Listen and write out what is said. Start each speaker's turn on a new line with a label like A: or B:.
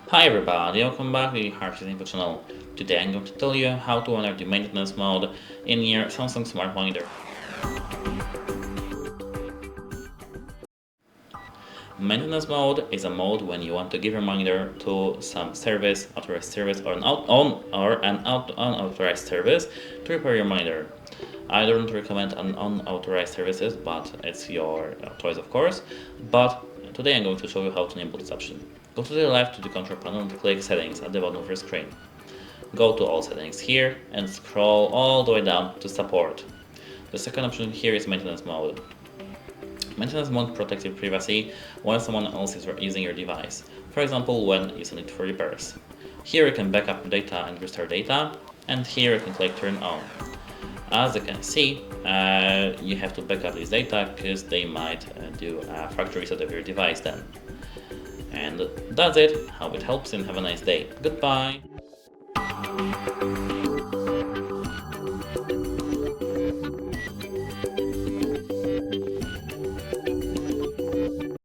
A: Hi everybody, welcome back to the Hardware Info channel. Today I'm going to tell you how to enter the maintenance mode in your Samsung Smart Monitor. Maintenance mode is a mode when you want to give your monitor to some service, authorized service, or an unauthorized service to repair your monitor. I don't recommend unauthorized services, but it's your choice of course. But today I'm going to show you how to enable this option. Go to the left to the control panel and click Settings at the bottom of your screen. Go to All Settings here and scroll all the way down to Support. The second option here is Maintenance Mode. Maintenance mode protects your privacy while someone else is using your device, for example when you send it for repairs. Here you can back up data and restore data, and here you can click Turn On. As you can see, you have to back up this data because they might do a factory reset of your device then. And that's it. Hope it helps and have a nice day. Goodbye!